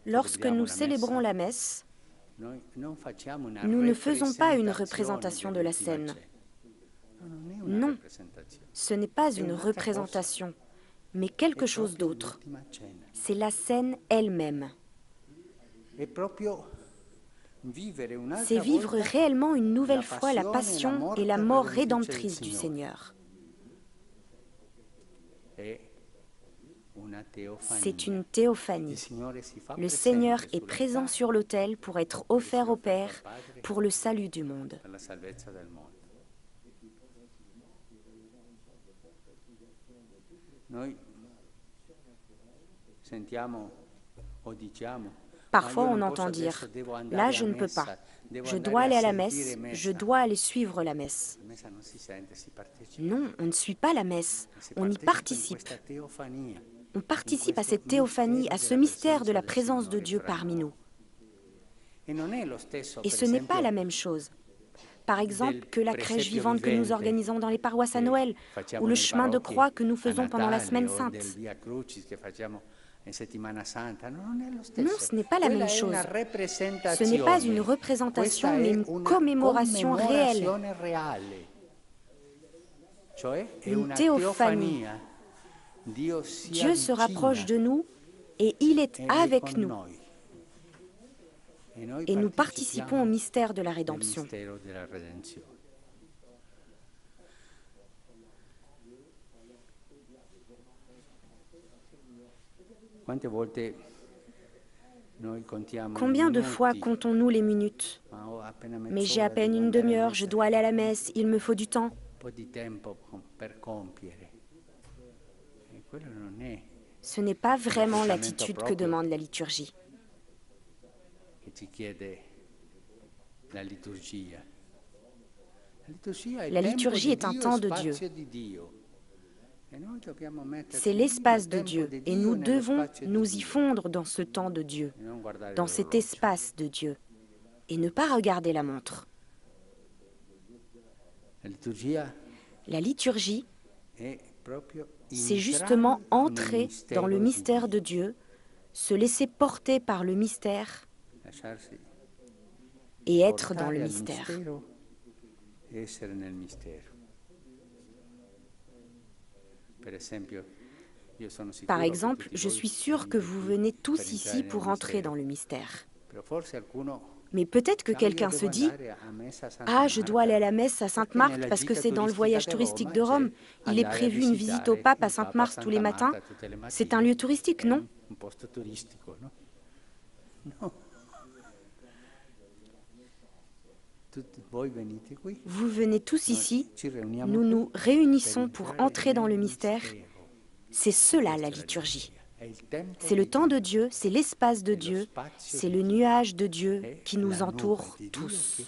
Lorsque nous célébrons la messe, nous ne faisons pas une représentation de la scène. Non, ce n'est pas une représentation, mais quelque chose d'autre. C'est la scène elle-même. C'est vivre réellement une nouvelle fois la passion et la mort rédemptrice du Seigneur. C'est une théophanie. Le Seigneur est présent sur l'autel pour être offert au Père pour le salut du monde. Parfois, on entend dire « Là, je ne peux pas. Je dois aller à la messe, je dois aller suivre la messe. » Non, on ne suit pas la messe, on y participe. On participe à cette théophanie, à ce mystère de la présence de Dieu parmi nous. Et ce n'est pas la même chose, par exemple, que la crèche vivante que nous organisons dans les paroisses à Noël, ou le chemin de croix que nous faisons pendant la Semaine Sainte. Non, ce n'est pas la même chose. Ce n'est pas une représentation, mais une commémoration réelle. Une théophanie. Dieu se rapproche de nous et il est avec nous. Et nous participons au mystère de la rédemption. Combien de fois comptons-nous les minutes? Mais j'ai à peine une demi-heure, je dois aller à la messe, il me faut du temps. Ce n'est pas vraiment l'attitude que demande la liturgie. La liturgie est un temps de Dieu. C'est l'espace de Dieu et nous devons nous y fondre dans ce temps de Dieu, dans cet espace de Dieu, et ne pas regarder la montre. La liturgie, c'est justement entrer dans le mystère de Dieu, se laisser porter par le mystère et être dans le mystère. Par exemple, je suis sûre que vous venez tous ici pour entrer dans le mystère. Mais peut-être que quelqu'un se dit « Ah, je dois aller à la messe à Sainte-Marthe parce que c'est dans le voyage touristique de Rome. Il est prévu une visite au pape à Sainte-Marthe tous les matins. C'est un lieu touristique, non ?» Vous venez tous ici, nous nous réunissons pour entrer dans le mystère. C'est cela la liturgie. C'est le temps de Dieu, c'est l'espace de Dieu, c'est le nuage de Dieu qui nous entoure tous.